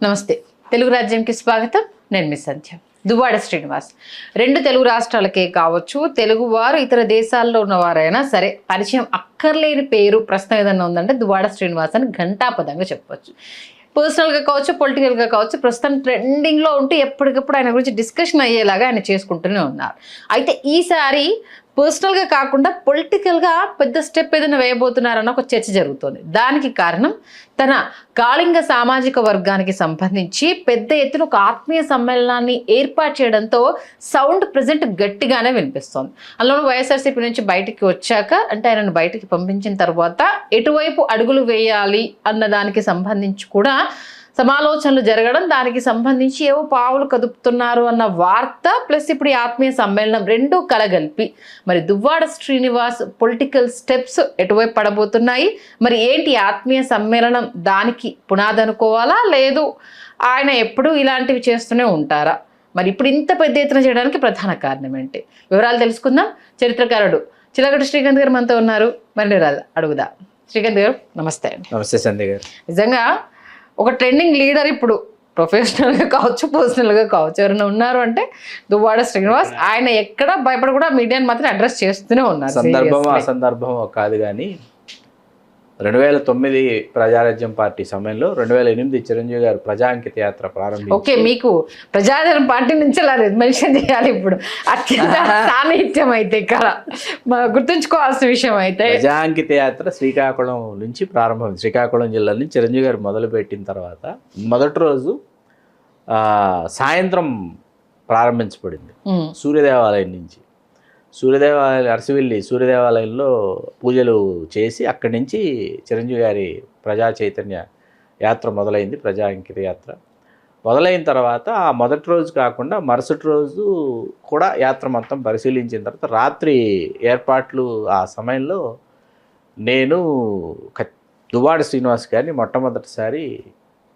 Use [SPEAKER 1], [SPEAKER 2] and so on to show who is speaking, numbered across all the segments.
[SPEAKER 1] నమస్తే తెలుగు రాజ్యంకి స్వాగతం. నేను మీ సంధ్య. దువ్వాడ శ్రీనివాస్. రెండు తెలుగు రాష్ట్రాలకే కావచ్చు, తెలుగువారు ఇతర దేశాల్లో ఉన్నవారైనా సరే పరిచయం అక్కర్లేని పేరు ప్రశ్న ఏదన్నా ఉందంటే దువ్వాడ శ్రీనివాస్ అని ఘంటాపదంగా చెప్పవచ్చు. పర్సనల్గా కావచ్చు, పొలిటికల్గా కావచ్చు, ప్రస్తుతం ట్రెండింగ్లో ఉంటూ ఎప్పటికప్పుడు ఆయన గురించి డిస్కషన్ అయ్యేలాగా ఆయన చేసుకుంటూనే ఉన్నారు. అయితే ఈసారి పర్సనల్గా కాకుండా పొలిటికల్గా పెద్ద స్టెప్ ఏదైనా వేయబోతున్నారన్న ఒక చర్చ జరుగుతుంది. దానికి కారణం తన కాళింగ సామాజిక వర్గానికి సంబంధించి పెద్ద ఎత్తున ఒక ఆత్మీయ సమ్మేళనాన్ని ఏర్పాటు చేయడంతో సౌండ్ ప్రజెంట్ గట్టిగానే వినిపిస్తోంది. అందులోనూ వైఎస్ఆర్సీపీ నుంచి బయటికి వచ్చాక, అంటే ఆయనను బయటికి పంపించిన తర్వాత ఎటువైపు అడుగులు వేయాలి అన్న దానికి సంబంధించి కూడా సమాలోచనలు జరగడం, దానికి సంబంధించి ఏవో పావులు కదుపుతున్నారు అన్న వార్త, ప్లస్ ఇప్పుడు ఈ ఆత్మీయ సమ్మేళనం రెండూ కలగలిపి మరి దువ్వాడ శ్రీనివాస్ పొలిటికల్ స్టెప్స్ ఎటువైపు పడబోతున్నాయి, మరి ఏంటి ఆత్మీయ సమ్మేళనం దానికి పునాది అనుకోవాలా, లేదు ఆయన ఎప్పుడూ ఇలాంటివి చేస్తూనే ఉంటారా, మరి ఇప్పుడు ఇంత పెద్ద ఎత్తున చేయడానికి ప్రధాన కారణం ఏంటి? వివరాలు తెలుసుకుందాం. చరిత్రకారుడు చిలకటి శ్రీకాంత్ గారు మనతో ఉన్నారు. మరి అడుగుదా. శ్రీకాంత్ గారు నమస్తే అండి.
[SPEAKER 2] నమస్తే సంధ్య గారు.
[SPEAKER 1] నిజంగా ఒక ట్రెండింగ్ లీడర్ ఇప్పుడు ప్రొఫెషనల్గా కావచ్చు, పర్సనల్గా కావచ్చు, ఎవరైనా ఉన్నారు అంటే దువ్వాడ శ్రీనివాస్. ఆయన ఎక్కడ భయపడి కూడా మీడియాని మాత్రం అడ్రస్ చేస్తూనే ఉన్నారు.
[SPEAKER 2] అసందర్భం కాదు కానీ 2009 ప్రజారాజ్యం పార్టీ సమయంలో 2008 చిరంజీవి గారు ప్రజా అంకిత యాత్ర ప్రారంభించారు.
[SPEAKER 1] ఓకే, మీకు ప్రజారాజ్యం పార్టీ నుంచి అలా మెన్షన్ చేయాలి. ఇప్పుడు అత్యంత సాన్నిహిత్యం అయితే ఇక్కడ గుర్తుంచుకోవాల్సిన విషయం అయితే
[SPEAKER 2] ప్రజా అంకిత యాత్ర శ్రీకాకుళం నుంచి ప్రారంభమైంది. శ్రీకాకుళం జిల్లా నుంచి చిరంజీవి గారు మొదలుపెట్టిన తర్వాత మొదటి రోజు సాయంత్రం ప్రారంభించబడింది సూర్యదేవాలయం నుంచి. అరసివెల్లి సూర్యదేవాలయంలో పూజలు చేసి అక్కడి నుంచి చిరంజీవి గారి ప్రజా చైతన్య యాత్ర మొదలైంది. ప్రజా అంకిత యాత్ర మొదలైన తర్వాత ఆ మొదటి రోజు కాకుండా మరుసటి రోజు కూడా యాత్ర మొత్తం పరిశీలించిన తర్వాత రాత్రి ఏర్పాట్లు ఆ సమయంలో నేను దువ్వాడ శ్రీనివాస్ గారిని మొట్టమొదటిసారి,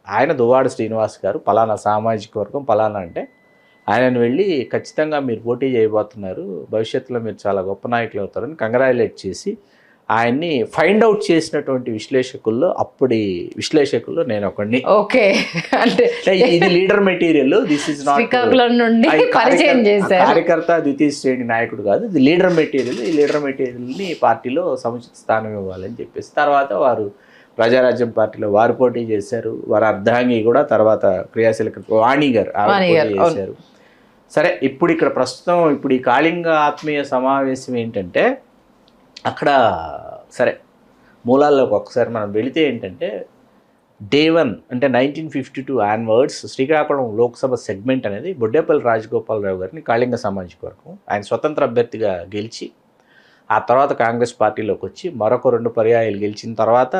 [SPEAKER 2] ఆయన దువ్వాడ శ్రీనివాస్ గారు పలానా సామాజిక వర్గం పలానా అంటే ఆయనను వెళ్ళి ఖచ్చితంగా మీరు పోటీ చేయబోతున్నారు, భవిష్యత్తులో మీరు చాలా గొప్ప నాయకులు అవుతారని కంగ్రాచులేట్ చేసి ఆయన్ని ఫైండ్ అవుట్ చేసినటువంటి అప్పటి విశ్లేషకుల్లో నేను ఒకడిని.
[SPEAKER 1] ఓకే, అంటే
[SPEAKER 2] ఇది leader material, this is not కార్యకర్త ద్వితీయ శ్రేణి నాయకుడు కాదు, ఇది లీడర్ మెటీరియల్. ఈ లీడర్ మెటీరియల్ని పార్టీలో సముచిత స్థానం ఇవ్వాలని చెప్పేసి తర్వాత వారు ప్రజారాజ్యం పార్టీలో వారు పోటీ చేశారు. వారు అర్ధాంగి కూడా తర్వాత క్రియాశీలక వాణి గారు చేశారు. సరే, ఇప్పుడు ప్రస్తుతం ఈ కాళింగ ఆత్మీయ సమావేశం ఏంటంటే, అక్కడ సరే మూలాల్లోకి ఒకసారి మనం వెళితే ఏంటంటే, డే 1 అంటే 1952 ఆన్వర్డ్స్ శ్రీకాకుళం లోక్సభ సెగ్మెంట్ అనేది బొడ్డేపల్లి రాజగోపాలరావు గారిని కాళింగ సామాజిక వర్గం ఆయన స్వతంత్ర అభ్యర్థిగా గెలిచి ఆ తర్వాత కాంగ్రెస్ పార్టీలోకి వచ్చి మరొక 2 పర్యాయాలు గెలిచిన తర్వాత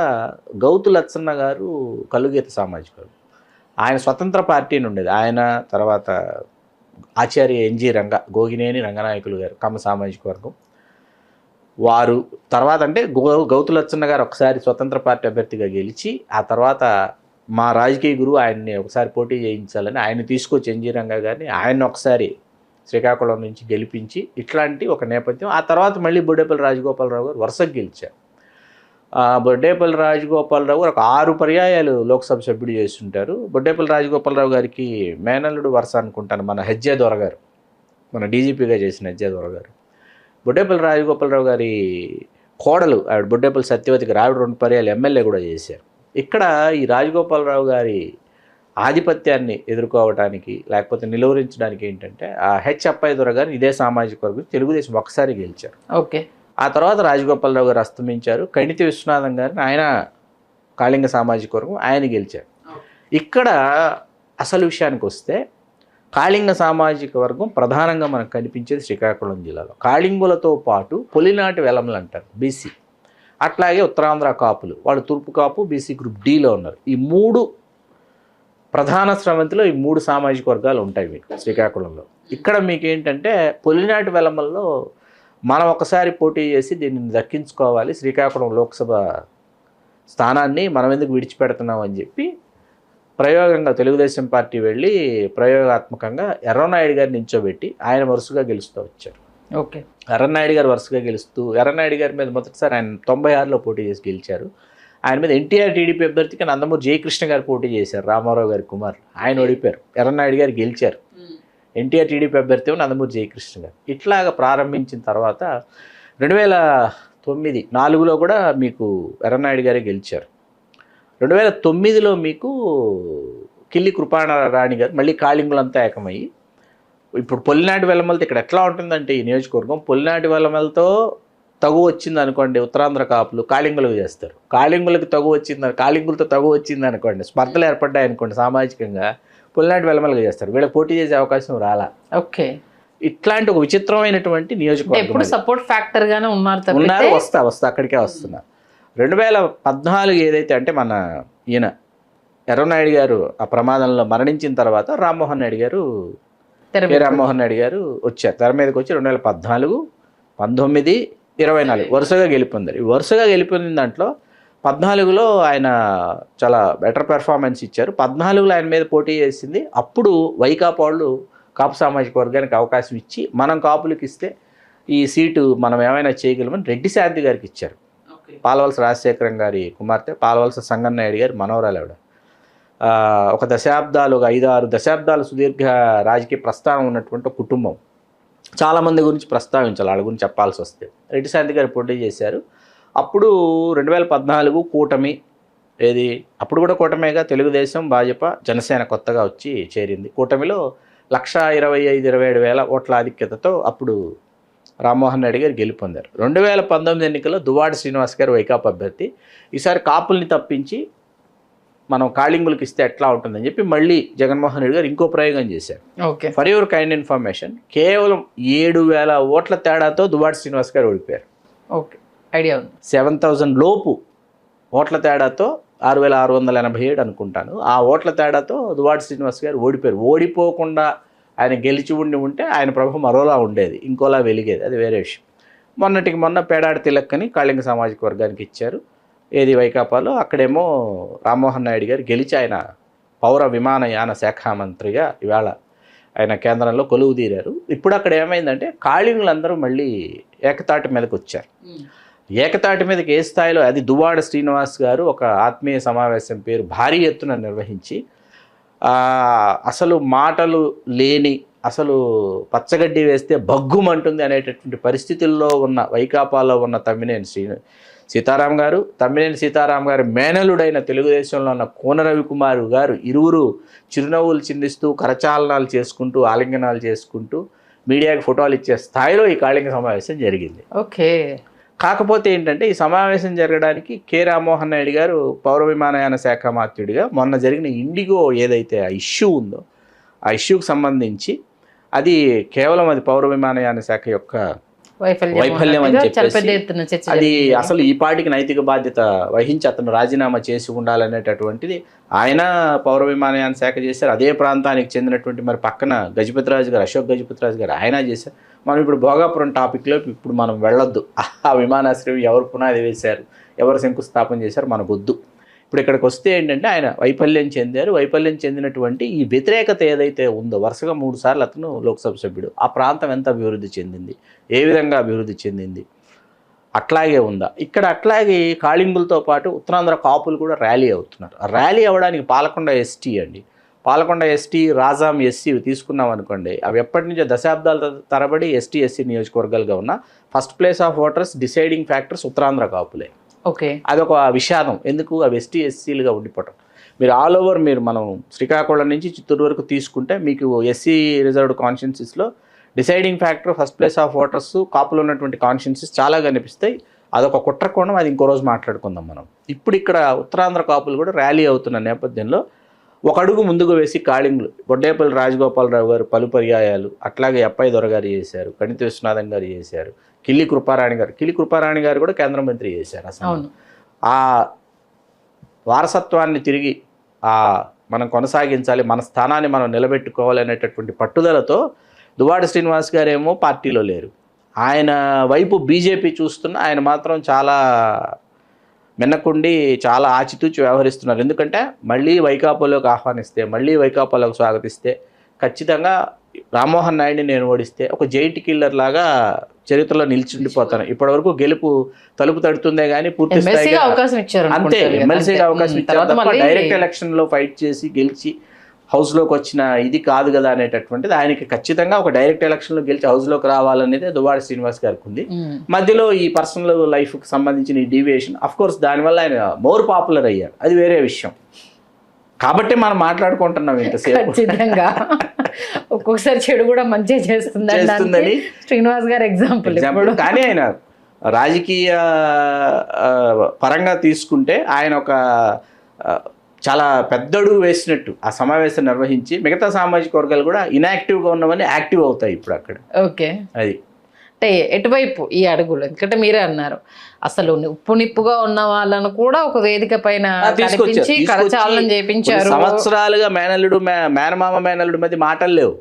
[SPEAKER 2] గౌతు లచ్చన్న గారు కలుగీత సామాజిక వర్గం, ఆయన స్వతంత్ర పార్టీ ఉండేది. ఆయన తర్వాత ఆచార్య ఎన్జి గోగినేని రంగనాయకులు గారు కమ్మ సామాజిక వర్గం, వారు తర్వాత అంటే గౌతు లచ్చన్న గారు ఒకసారి స్వతంత్ర పార్టీ అభ్యర్థిగా గెలిచి ఆ తర్వాత మా రాజకీయ గురువు ఆయన్ని ఒకసారి పోటీ చేయించాలని ఆయన తీసుకొచ్చి ఎన్జి రంగా గారిని ఆయన ఒకసారి శ్రీకాకుళం నుంచి గెలిపించి ఇట్లాంటి ఒక నేపథ్యం. ఆ తర్వాత మళ్ళీ బొడ్డేపల్లి రాజగోపాలరావు గారు వరుసకు గెలిచారు. బొడ్డేపల్లి రాజగోపాలరావు గారు ఒక 6 పర్యాయాలు లోక్సభ సభ్యుడు చేస్తుంటారు. బొడ్డేపల్లి రాజగోపాలరావు గారికి మేనల్లుడు వరుస అనుకుంటాను మన హెజ్జే దొర గారు, మన డీజీపీగా చేసిన హెజ్జే దొర గారు. బొడ్డేపల్లి రాజగోపాలరావు గారి కోడలు ఆవిడ బొడ్డేపల్లి సత్యవతి గారు, ఆవిడ 2 పర్యాయాలు ఎమ్మెల్యే కూడా చేశారు. ఇక్కడ ఈ రాజగోపాలరావు గారి ఆధిపత్యాన్ని ఎదుర్కోవడానికి లేకపోతే నిలువరించడానికి ఏంటంటే ఆ అప్పాయి దొర గారు ఇదే సామాజిక వర్గం తెలుగుదేశం ఒకసారి గెలిచారు.
[SPEAKER 1] ఓకే, ఆ
[SPEAKER 2] తర్వాత రాజగోపాలరావు గారు అస్తమించారు. కణితి విశ్వనాథం గారిని ఆయన కాళింగ సామాజిక వర్గం ఆయన గెలిచారు. ఇక్కడ అసలు విషయానికి వస్తే కాళింగ సామాజిక వర్గం ప్రధానంగా మనకు కనిపించేది శ్రీకాకుళం జిల్లాలో. కాళింగులతో పాటు పొలినాటి వెలమలు అంటారు బీసీ, అట్లాగే ఉత్తరాంధ్ర కాపులు, వాళ్ళు తూర్పు కాపు బీసీ గ్రూప్ డీలో ఉన్నారు. ఈ 3 ప్రధాన స్రవంతిలో ఈ 3 సామాజిక వర్గాలు ఉంటాయి మీకు శ్రీకాకుళంలో. ఇక్కడ మీకు ఏంటంటే పొలినాటి వెలమల్లో మనం ఒకసారి పోటీ చేసి దీన్ని దక్కించుకోవాలి, శ్రీకాకుళం లోక్సభ స్థానాన్ని మనం ఎందుకు విడిచిపెడుతున్నాం అని చెప్పి ప్రయోగంగా తెలుగుదేశం పార్టీ వెళ్ళి ప్రయోగాత్మకంగా ఎర్రనాయుడు గారిని నించోబెట్టి ఆయన వరుసగా గెలుస్తూ వచ్చారు.
[SPEAKER 1] ఓకే,
[SPEAKER 2] ఎర్రనాయుడు గారు వరుసగా గెలుస్తూ ఎర్రనాయుడు గారి మీద మొదటిసారి ఆయన 96లో పోటీ చేసి గెలిచారు. ఆయన మీద ఎన్టీఆర్ టీడీపీ అభ్యర్థికి నందమూరి జయకృష్ణ గారు పోటీ చేశారు, రామారావు గారి కుమార్, ఆయన ఓడిపోయారు. ఎర్రన్నాయుడు గారు గెలిచారు. ఎన్టీఆర్ టీడీపీ అభ్యర్థి నందమూరి జయకృష్ణ గారు. ఇట్లాగా ప్రారంభించిన తర్వాత 2009-4లో కూడా మీకు ఎర్రన్నాయుడు గారే గెలిచారు. 2009లో మీకు కిల్లి కృపారాణి గారు మళ్ళీ కాళింగులంతా ఏకమయ్యి, ఇప్పుడు పొల్లినాటి వెల్లమలతో ఇక్కడ ఎట్లా ఉంటుందంటే ఈ నియోజకవర్గం, పొల్లినాటి వెల్లమలతో తగు వచ్చింది అనుకోండి ఉత్తరాంధ్ర కాపులు కాళింగులకు చేస్తారు. కాళింగులకు తగు వచ్చింది, కాళింగులతో తగు వచ్చింది అనుకోండి, స్పర్ధలు ఏర్పడ్డాయి అనుకోండి సామాజికంగా, పొల్లినాటి వెల్లమలకు చేస్తారు. వీళ్ళకి పోటీ చేసే అవకాశం రాలా.
[SPEAKER 1] ఓకే,
[SPEAKER 2] ఇట్లాంటి ఒక విచిత్రమైనటువంటి నియోజకవర్గం.
[SPEAKER 1] ఎప్పుడు సపోర్ట్ ఫ్యాక్టర్ గానే ఉన్నారు.
[SPEAKER 2] వస్తా అక్కడికే వస్తున్నా. 2014 ఏదైతే అంటే మన ఈయన ఎర్రనాయుడు గారు ఆ ప్రమాదంలో మరణించిన తర్వాత రామ్మోహన్ నాయుడు గారు రామ్మోహన్ నాయుడు గారు వచ్చారు, తెర మీదకి వచ్చి 2014, 19, 24 వరుసగా గెలుపొందారు. ఈ వరుసగా గెలిపొందిన దాంట్లో 14లో ఆయన చాలా బెటర్ పెర్ఫార్మెన్స్ ఇచ్చారు. 14లో ఆయన మీద పోటీ చేసింది అప్పుడు వైకాపా వాళ్ళు కాపు సామాజిక వర్గానికి అవకాశం ఇచ్చి, మనం కాపులకు ఇస్తే ఈ సీటు మనం ఏమైనా చేయగలమని రెడ్డి శాంతి గారికి ఇచ్చారు. పాలవలస రాజశేఖరం గారి కుమార్తె, పాలవలస సంగన్నాయుడు గారి మనవరాలు ఆవిడ. ఒక 5-6 దశాబ్దాలు సుదీర్ఘ రాజకీయ ప్రస్థానం ఉన్నటువంటి కుటుంబం. చాలామంది గురించి ప్రస్తావించాలి, వాళ్ళ గురించి చెప్పాల్సి వస్తే. రెడ్డి శాంతి గారు పోటీ చేశారు. అప్పుడు 2014 కూటమి ఏది, అప్పుడు కూడా కూటమిగా తెలుగుదేశం, భాజపా, జనసేన కొత్తగా వచ్చి చేరింది. కూటమిలో 125,27,000 ఓట్ల ఆధిక్యతతో అప్పుడు రామ్మోహన్ నాయుడు గారు గెలుపొందారు. 2019 ఎన్నికల్లో దువ్వాడ శ్రీనివాస్ గారు వైకాపా అభ్యర్థి. ఈసారి కాపుల్ని తప్పించి మనం కాళింగులకు ఇస్తే ఎట్లా ఉంటుందని చెప్పి మళ్ళీ జగన్మోహన్ రెడ్డి గారు ఇంకో ప్రయోగం చేశారు.
[SPEAKER 1] Okay,
[SPEAKER 2] for your kind information, కేవలం 7,000 ఓట్ల తేడాతో దువ్వాడ శ్రీనివాస్ గారు ఓడిపోయారు.
[SPEAKER 1] ఓకే, ఐడియా ఉంది.
[SPEAKER 2] 7,000 లోపు ఓట్ల తేడాతో 6,687 అనుకుంటాను. ఆ ఓట్ల తేడాతో దువ్వాడ శ్రీనివాస్ గారు ఓడిపోయారు. ఓడిపోకుండా ఆయన గెలిచి ఉంటే ఆయన ప్రభావం మరోలా ఉండేది, ఇంకోలా వెలిగేది, అది వేరే విషయం. మొన్నటికి మొన్న పేడాడి తిలక్కని కాళింగ సామాజిక వర్గానికి ఇచ్చారు. ఏది వైకాపాలో, అక్కడేమో రామ్మోహన్ నాయుడు గారు గెలిచి ఆయన పౌర విమానయాన శాఖ మంత్రిగా ఇవాళ ఆయన కేంద్రంలో కొలువు తీరారు. ఇప్పుడు అక్కడ ఏమైందంటే కాళింగులందరూ మళ్ళీ ఏకతాటి మీదకి వచ్చారు. ఏకతాటి మీదకి ఏ స్థాయిలో, అది దువ్వాడ శ్రీనివాస్ గారు ఒక ఆత్మీయ సమావేశం పేరు భారీ ఎత్తున నిర్వహించి, అసలు మాటలు లేని, అసలు పచ్చగడ్డి వేస్తే బగ్గుమంటుంది అనేటటువంటి పరిస్థితుల్లో ఉన్న వైకాపాలో ఉన్న తమ్మినేని సీతారాం గారు, తమ్మినేని సీతారాం గారి మేనలుడైన తెలుగుదేశంలో ఉన్న కోన రవికుమార్ గారు ఇరువురు చిరునవ్వులు చిందిస్తూ, కరచాలనాలు చేసుకుంటూ, ఆలింగనాలు చేసుకుంటూ మీడియాకి ఫోటోలు ఇచ్చే స్థాయిలో ఈ కాళింగ సమావేశం జరిగింది.
[SPEAKER 1] ఓకే,
[SPEAKER 2] కాకపోతే ఏంటంటే ఈ సమావేశం జరగడానికి కె రామ్మోహన్ నాయుడు గారు పౌర విమానయాన శాఖ మంత్రుడిగా మొన్న జరిగిన ఇండిగో ఏదైతే ఆ ఇష్యూ ఉందో, ఆ ఇష్యూకి సంబంధించి అది కేవలం అది పౌర విమానయాన శాఖ యొక్క వైఫల్యం అని చెప్పేసి, అది అసలు ఈ పార్టీకి నైతిక బాధ్యత వహించి అతను రాజీనామా చేసి ఉండాలనేటటువంటిది ఆయన పౌర విమానయాన శాఖ చేశారు. అదే ప్రాంతానికి చెందినటువంటి మరి పక్కన గజపతిరాజు గారు, అశోక్ గజపతిరాజు గారు ఆయన చేశారు. మనం ఇప్పుడు భోగాపురం టాపిక్లో ఇప్పుడు మనం వెళ్ళొద్దు. ఆ విమానాశ్రయం ఎవరు పునాది వేశారు, ఎవరు శంకుస్థాపన చేశారు మనకొద్దు. ఇప్పుడు ఇక్కడికి వస్తే ఏంటంటే ఆయన వైఫల్యం చెందారు. వైఫల్యం చెందినటువంటి ఈ వ్యతిరేకత ఏదైతే ఉందో, వరుసగా 3 సార్లు అతను లోక్సభ సభ్యుడు, ఆ ప్రాంతం ఎంత అభివృద్ధి చెందింది, ఏ విధంగా అభివృద్ధి చెందింది, అట్లాగే ఉందా? ఇక్కడ అట్లాగే కాళింగులతో పాటు ఉత్తరాంధ్ర కాపులు కూడా ర్యాలీ అవుతున్నారు. ర్యాలీ అవ్వడానికి పాలకొండ ఎస్టీ అండి, పాలకొండ ఎస్టీ, రాజాం ఎస్సీ తీసుకున్నాం అనుకోండి, అవి ఎప్పటి నుంచో దశాబ్దాల తరబడి ఎస్టీ ఎస్సీ నియోజకవర్గాలుగా ఉన్న first place of voters, deciding factors Uttarandhra కాపులే.
[SPEAKER 1] ఓకే,
[SPEAKER 2] అదొక విషాదం. ఎందుకు అవి ఎస్టీ ఎస్సీలుగా ఉండిపోవటం. మీరు ఆల్ ఓవర్ మనం శ్రీకాకుళం నుంచి చిత్తూరు వరకు తీసుకుంటే మీకు ఎస్సీ రిజర్వ్డ్ కాన్స్టిట్యున్సీస్లో deciding factor, first place of voters, కాపులు ఉన్నటువంటి కాన్స్టిట్యున్సీస్ చాలా కనిపిస్తాయి. అదొక కుట్రకోణం, అది ఇంకో రోజు మాట్లాడుకుందాం మనం. ఇప్పుడు ఇక్కడ ఉత్తరాంధ్ర కాపులు కూడా ర్యాలీ అవుతున్న నేపథ్యంలో ఒక అడుగు ముందుకు వేసి కాళింగులు, బొడ్డేపల్లి రాజగోపాలరావు గారు పలు పర్యాయాలు, అట్లాగే అప్పాయి దొర గారు చేశారు, కణిత విశ్వనాథం గారు చేశారు, కిల్లి కృపారాణి గారు కూడా కేంద్ర మంత్రి చేశారు. అసలు ఆ వారసత్వాన్ని తిరిగి మనం కొనసాగించాలి, మన స్థానాన్ని మనం నిలబెట్టుకోవాలి అనేటటువంటి పట్టుదలతో దువ్వాడ శ్రీనివాస్ గారేమో పార్టీలో లేరు. ఆయన వైపు బీజేపీ చూస్తున్న ఆయన మాత్రం చాలా మిన్నకుండి చాలా ఆచితూచి వ్యవహరిస్తున్నారు. ఎందుకంటే మళ్ళీ వైకాపాలోకి ఆహ్వానిస్తే, మళ్ళీ వైకాపాలోకి స్వాగతిస్తే ఖచ్చితంగా రామ్మోహన్ నాయుడిని నేను ఓడిస్తే ఒక జైంట్ కిల్లర్ లాగా చరిత్రలో నిలిచిండిపోతాను. ఇప్పటివరకు గెలుపు తలుపు తడుతుందే కానీ పూర్తి స్థాయిగా
[SPEAKER 1] అవకాశం ఇచ్చారు,
[SPEAKER 2] అంతే ఎమ్మెల్సీగా అవకాశం ఇచ్చారు తప్ప డైరెక్ట్ ఎలక్షన్ లో ఫైట్ చేసి గెలిచి హౌస్లోకి వచ్చిన ఇది కాదు కదా అనేటటువంటిది ఆయనకి ఖచ్చితంగా ఒక డైరెక్ట్ ఎలక్షన్లో గెలిచి హౌస్లోకి రావాలనేది దువ్వాడ శ్రీనివాస్ గారికి ఉంది. మధ్యలో ఈ పర్సనల్ లైఫ్కి సంబంధించిన ఈ డీవియేషన్ అఫ్ కోర్స్ దానివల్ల ఆయన మోర్ పాపులర్ అయ్యారు, అది వేరే విషయం. కాబట్టి మనం మాట్లాడుకుంటున్నాం ఇంతసేపు.
[SPEAKER 1] ఖచ్చితంగా ఒక్కొక్కసారి చెడు కూడా మంచి చేస్తుందని శ్రీనివాస్ గారు ఎగ్జాంపుల్.
[SPEAKER 2] కానీ ఆయన రాజకీయ పరంగా తీసుకుంటే ఆయన ఒక చాలా పెద్ద అడుగు వేసినట్టు ఆ సమావేశం నిర్వహించి మిగతా సామాజిక వర్గాలు కూడా ఇన్యాక్టివ్గా ఉన్నవన్నీ యాక్టివ్ అవుతాయి ఇప్పుడు అక్కడ.
[SPEAKER 1] ఓకే,
[SPEAKER 2] అది
[SPEAKER 1] అంటే ఎటువైపు ఈ అడుగులు, ఎందుకంటే మీరే అన్నారు అసలు ఉప్పు నిప్పుగా ఉన్న వాళ్ళను కూడా ఒక వేదిక పైన కనిపించి కరచాలనం చేయించారు.
[SPEAKER 2] సంవత్సరాలుగా మేనమామ మేనల్లుడి మధ్య మాటలు లేవు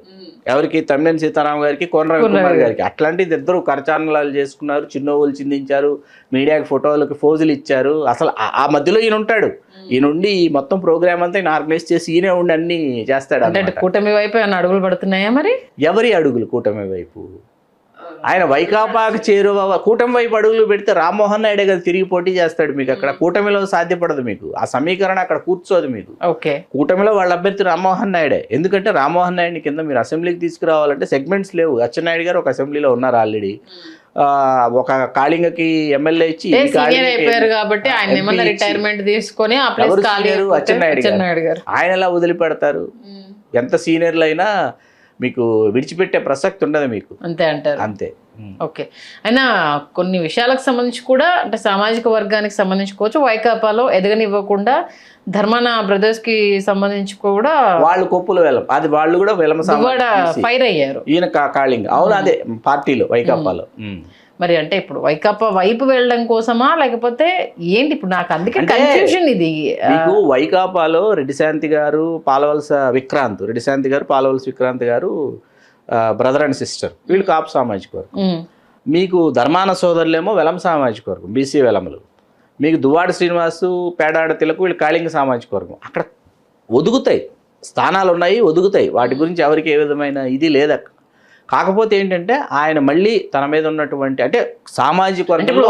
[SPEAKER 2] ఎవరికి, తమ్మినేని సీతారాం గారికి, కోన రవికుమార్ గారికి. అట్లాంటిది ఇద్దరు కరచాలనాలు చేసుకున్నారు, చిన్నోవులు చిందించారు, మీడియాకి ఫోటోలకి ఫోజులు ఇచ్చారు. అసలు ఆ మధ్యలో ఈయన ఉంటాడు, ఈయనుండి మొత్తం ప్రోగ్రామ్ అంతా ఈయన ఆర్గనైజ్ చేసి ఈయనే ఉండి అన్ని చేస్తాడు.
[SPEAKER 1] అంటే కూటమి వైపు ఏమైనా అడుగులు పడుతున్నాయా మరి?
[SPEAKER 2] ఎవరి అడుగులు కూటమి వైపు? ఆయన వైకాపాకు చేరువ కూటమి వైపు అడుగులు పెడితే రామ్మోహన్ నాయుడే కదా తిరిగి పోటీ చేస్తాడు. మీకు అక్కడ కూటమిలో సాధ్యపడదు, మీకు ఆ సమీకరణ అక్కడ కూర్చోదు మీకు.
[SPEAKER 1] ఓకే,
[SPEAKER 2] కూటమిలో వాళ్ళ అభ్యర్థి రామ్మోహన్ నాయుడే. ఎందుకంటే రామ్మోహన్ నాయుడిని కింద మీరు అసెంబ్లీకి తీసుకురావాలంటే సెగ్మెంట్స్ లేవు. అచ్చెన్నాయుడు గారు ఒక అసెంబ్లీలో ఉన్నారు ఆల్రెడీ, ఒక కాళింగకి ఎమ్మెల్యే ఇచ్చి
[SPEAKER 1] కాబట్టి ఆయన రిటైర్మెంట్ తీసుకొని
[SPEAKER 2] అచ్చెన్నాయుడు గారు ఆయన ఎలా వదిలిపెడతారు? ఎంత సీనియర్లు అయినా మీకు విడిచిపెట్టే ప్రసక్తి ఉండదు మీకు,
[SPEAKER 1] అంతే అంటారు.
[SPEAKER 2] అంతే.
[SPEAKER 1] ఓకే, అయినా కొన్ని విషయాలకు సంబంధించి కూడా అంటే సామాజిక వర్గానికి సంబంధించుకోవచ్చు, వైకాపాలో ఎదగనివ్వకుండా ధర్మాన బ్రదర్స్ కి సంబంధించి కూడా
[SPEAKER 2] వాళ్ళు కొప్పులు వెళ్ళం, అది వాళ్ళు కూడా వెళ్ళమ
[SPEAKER 1] ఫైర్ అయ్యారు.
[SPEAKER 2] ఈయన కాళింగ్ అవును అదే పార్టీలో వైకాపాలో.
[SPEAKER 1] మరి అంటే ఇప్పుడు వైకాపా వైపు వెళ్ళడం కోసమా లేకపోతే ఏంటి? ఇప్పుడు నాకు అందుకే కన్ఫ్యూజన్ ఇది.
[SPEAKER 2] మీకు వైకాపాలో రెడ్డిశాంతి గారు పాలవలస విక్రాంత్, రెడ్డిశాంతి గారు పాలవలస విక్రాంత్ గారు బ్రదర్ అండ్ సిస్టర్, వీళ్ళు కాపు సామాజిక వర్గం. మీకు ధర్మాన సోదరులేమో వెలం సామాజిక వర్గం, బీసీ వెలములు. మీకు దువ్వాడ శ్రీనివాసు పేడాడ తిలకు వీళ్ళు కాళింగ సామాజిక వర్గం. అక్కడ ఒదుగుతాయి స్థానాలు ఉన్నాయి, ఒదుగుతాయి, వాటి గురించి ఎవరికి ఏ విధమైన ఇది లేదు. కాకపోతే ఏంటంటే ఆయన మళ్ళీ తన మీద ఉన్నటువంటి అంటే సామాజిక వర్గంలో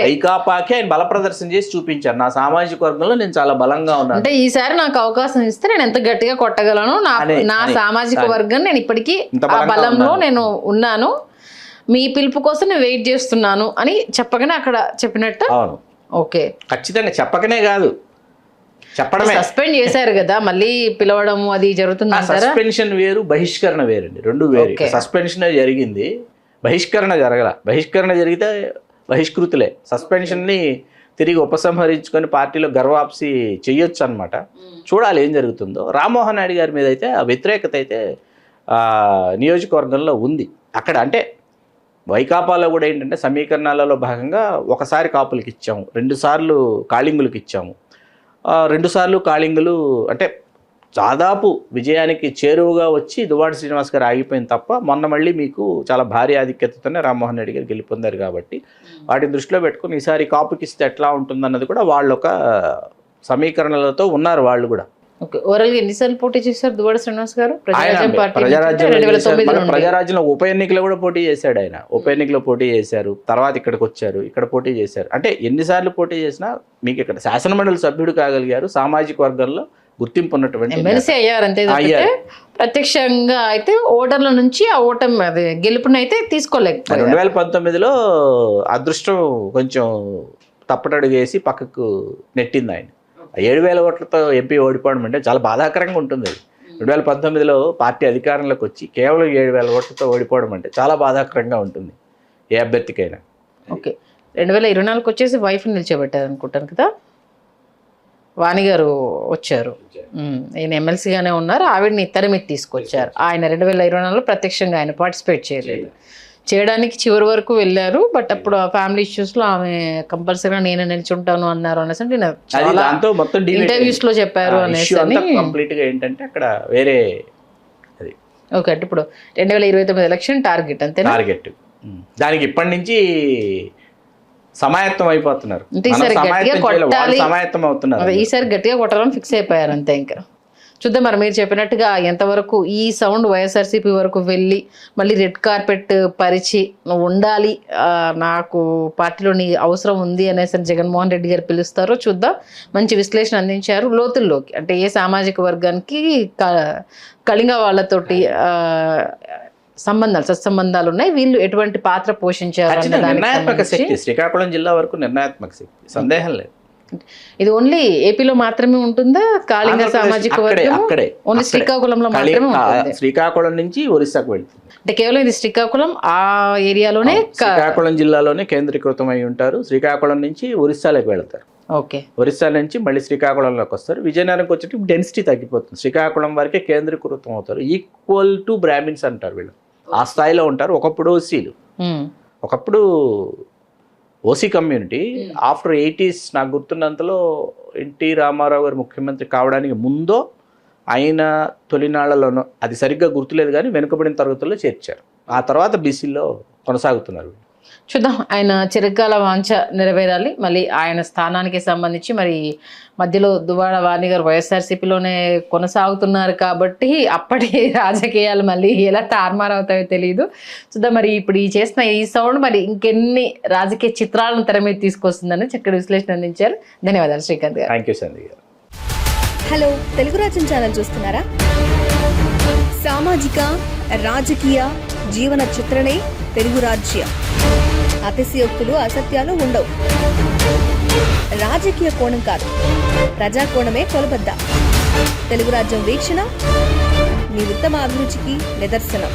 [SPEAKER 2] వైకాపాకి ఆయన బల ప్రదర్శన చేసి చూపించారు, నా సామాజిక వర్గంలో నేను చాలా బలంగా ఉన్నాను.
[SPEAKER 1] అంటే ఈసారి నాకు అవకాశం ఇస్తే నేను ఎంత గట్టిగా కొట్టగలను, నా సామాజిక వర్గం నేను ఇప్పటికీ ఆ బలంలో నేను ఉన్నాను, మీ పిలుపు కోసం నేను వెయిట్ చేస్తున్నాను అని చెప్పగానే అక్కడ చెప్పినట్టు.
[SPEAKER 2] అవును,
[SPEAKER 1] ఓకే,
[SPEAKER 2] ఖచ్చితంగా చెప్పకనే కాదు చెప్పడమే.
[SPEAKER 1] సస్పెండ్ చేశారు కదా, మళ్ళీ పిలవడం అది జరుగుతుంది.
[SPEAKER 2] సస్పెన్షన్ వేరు, బహిష్కరణ వేరండి, రెండు వేరు. సస్పెన్షన్ జరిగింది, బహిష్కరణ జరగల. బహిష్కరణ జరిగితే బహిష్కృతులే. సస్పెన్షన్ని తిరిగి ఉపసంహరించుకొని పార్టీలో గర్వాప్సి చెయ్యొచ్చు అనమాట. చూడాలి ఏం జరుగుతుందో. రామ్మోహన్ నాయుడు గారి మీద అయితే ఆ వ్యతిరేకత అయితే నియోజకవర్గంలో ఉంది. అక్కడ అంటే వైకాపాలో కూడా ఏంటంటే సమీకరణాలలో భాగంగా ఒకసారి కాపులకి ఇచ్చాము, 2 సార్లు కాళింగులకి ఇచ్చాము. 2 సార్లు కాళింగులు అంటే దాదాపు విజయానికి చేరువుగా వచ్చి దువ్వాడ శ్రీనివాస్ గారు ఆగిపోయింది తప్ప, మొన్న మళ్ళీ మీకు చాలా భారీ ఆధిక్యతతోనే రామ్మోహన్ రెడ్డి గారు గెలుపొందారు. కాబట్టి వాటిని దృష్టిలో పెట్టుకుని ఈసారి కాపుకి ఇస్తే ఎట్లా ఉంటుందన్నది కూడా వాళ్ళు ఒక సమీకరణలతో ఉన్నారు వాళ్ళు కూడా.
[SPEAKER 1] ఓవరాల్ గా ఎన్నిసార్లు పోటీ చేశారు దువ్వాడ శ్రీనివాస్ గారు?
[SPEAKER 2] ప్రజారాజ్యంలో ఉప ఎన్నికలో కూడా పోటీ చేశాడు ఆయన. ఉప ఎన్నికలో పోటీ చేశారు, తర్వాత ఇక్కడికి వచ్చారు, ఇక్కడ పోటీ చేశారు. అంటే ఎన్నిసార్లు పోటీ చేసినా మీకు ఇక్కడ శాసనమండలి సభ్యుడు కాగలిగారు, సామాజిక వర్గంలో గుర్తింపు ఉన్నటువంటి
[SPEAKER 1] ఎమ్మెల్సీ అయ్యారు. అంతే, ప్రత్యక్షంగా అయితే ఓటర్ల నుంచి ఆ ఓటమి అదే గెలుపునైతే తీసుకోలేకపోయారు.
[SPEAKER 2] 2019లో అదృష్టం కొంచెం తప్పటడుగు వేసి పక్కకు నెట్టింది ఆయన. 7,000 ఓట్లతో ఎంపీ ఓడిపోవడం అంటే చాలా బాధాకరంగా ఉంటుంది. 2019లో పార్టీ అధికారంలోకి వచ్చి కేవలం 7,000 ఓట్లతో ఓడిపోవడం అంటే చాలా బాధాకరంగా ఉంటుంది ఏ అభ్యర్థికైనా.
[SPEAKER 1] ఓకే, 2024 వచ్చేసి వైఫ్ నిలిచోబెట్టారు అనుకుంటాను కదా, వాణి గారు వచ్చారు, ఈయన ఎమ్మెల్సీగానే ఉన్నారు, ఆవిడని ఇద్దరి మీద తీసుకొచ్చారు. ఆయన 2024లో ప్రత్యక్షంగా ఆయన పార్టిసిపేట్ చేయడానికి చివరి వరకు వెళ్ళారు. బట్ అప్పుడు ఆ ఫ్యామిలీ ఇష్యూస్ లో ఆమె కంపల్సరీగా నేను నిల్చుంటాను అన్నారు అనేసి ఇంటర్వ్యూస్ లో చెప్పారు అనేసి.
[SPEAKER 2] కంప్లీట్ గా ఏంటంటే అక్కడ వేరే అది.
[SPEAKER 1] ఓకే, అంటే ఇప్పుడు 2029 ఎలక్షన్ టార్గెట్ అంతే.
[SPEAKER 2] టార్గెట్ దానికి ఇప్పటి నుంచి సమాయత్తం అయిపోతున్నారు, సమాయత్తం అవుతున్నారు.
[SPEAKER 1] ఈసారి గట్టిగా కొట్టాలని ఫిక్స్ అయిపోయారు అంతే. ఇంకా చూద్దాం మరి మీరు చెప్పినట్టుగా ఎంతవరకు ఈ సౌండ్ వైఎస్ఆర్సీపీ వరకు వెళ్ళి మళ్ళీ రెడ్ కార్పెట్ పరిచి నువ్వు ఉండాలి, నాకు పార్టీలో నీ అవసరం ఉంది అనేసి జగన్మోహన్ రెడ్డి గారు పిలుస్తారో చూద్దాం. మంచి విశ్లేషణ అందించారు లోతుల్లోకి, అంటే ఏ సామాజిక వర్గానికి కళింగ వాళ్ళతోటి సత్సంబంధాలు ఉన్నాయి, వీళ్ళు ఎటువంటి పాత్ర పోషించారు అన్న దానికి
[SPEAKER 2] నిర్ణయాత్మక శక్తి
[SPEAKER 1] సంబంధించి.
[SPEAKER 2] శ్రీకాకుళం జిల్లా వరకు నిర్ణయాత్మక శక్తి, సందేహం లేదు.
[SPEAKER 1] ఇది ఓన్లీ ఏపీలో మాత్రమే ఉంటుందా? కాళింగ సామాజిక వర్గం ఓన్లీ శ్రీకాకుళంలో మాత్రమే ఉంటుంది.
[SPEAKER 2] శ్రీకాకుళం నుంచి ఒరిస్సాకు వెళ్తుంది.
[SPEAKER 1] అంటే కేవలం ఇది శ్రీకాకుళం ఆ ఏరియాలోనే
[SPEAKER 2] శ్రీకాకుళం జిల్లాలోనే కేంద్రీకృతం అయి ఉంటారు. శ్రీకాకుళం నుంచి ఒరిస్సాలోకి వెళ్తారు.
[SPEAKER 1] ఓకే,
[SPEAKER 2] ఒరిస్సా నుంచి మళ్ళీ శ్రీకాకుళంలోకి వస్తారు. విజయనగరంకి వచ్చేటప్పుడు డెన్సిటీ తగ్గిపోతుంది. శ్రీకాకుళం వరకే కేంద్రీకృతం అవుతారు. ఈక్వల్ టు బ్రాహ్మిన్స్ అంటారు వీళ్ళు, ఆ స్థాయిలో ఉంటారు. ఒకప్పుడు ఓసీలు, ఒకప్పుడు ఓసీ కమ్యూనిటీ ఆఫ్టర్ 80s నాకు గుర్తున్నంతలో ఎన్టీ రామారావు గారు ముఖ్యమంత్రి కావడానికి ముందో ఆయన తొలినాళ్లలోనో, అది సరిగ్గా గుర్తులేదు కానీ వెనుకబడిన తరగతుల్లో చేర్చారు. ఆ తర్వాత బీసీలో కొనసాగుతున్నారు.
[SPEAKER 1] చూద్దాం, ఆయన చిరకాల వాంఛ నెరవేరాలి. మళ్ళీ ఆయన స్థానానికి సంబంధించి మరి మధ్యలో దువ్వాడ వాణి గారు వైఎస్ఆర్సీపీలోనే కొనసాగుతున్నారు కాబట్టి అప్పటి రాజకీయాలు మళ్ళీ ఎలా తారుమారవుతాయో తెలియదు. చూద్దాం మరి ఇప్పుడు ఈ చేసిన ఈ సౌండ్ మరి ఇంకెన్ని రాజకీయ చిత్రాలను తెర మీద తీసుకొస్తుందని చక్కటి విశ్లేషణ అందించారు. ధన్యవాదాలు శ్రీకాంత్ గారు.
[SPEAKER 2] థ్యాంక్ యూ సంధి గారు.
[SPEAKER 3] హలో, తెలుగు రాజ్యం ఛానల్ చూస్తున్నారా? సామాజిక రాజకీయ జీవన చిత్రణే తెలుగు రాజ్యం. అతిశయోక్తులు అసత్యాలు ఉండవు. రాజకీయ కోణం కాదు, ప్రజా కోణమే కొలబద్ద. తెలుగు రాజ్యం వీక్షణ మీ ఉత్తమ అభిరుచికి నిదర్శనం.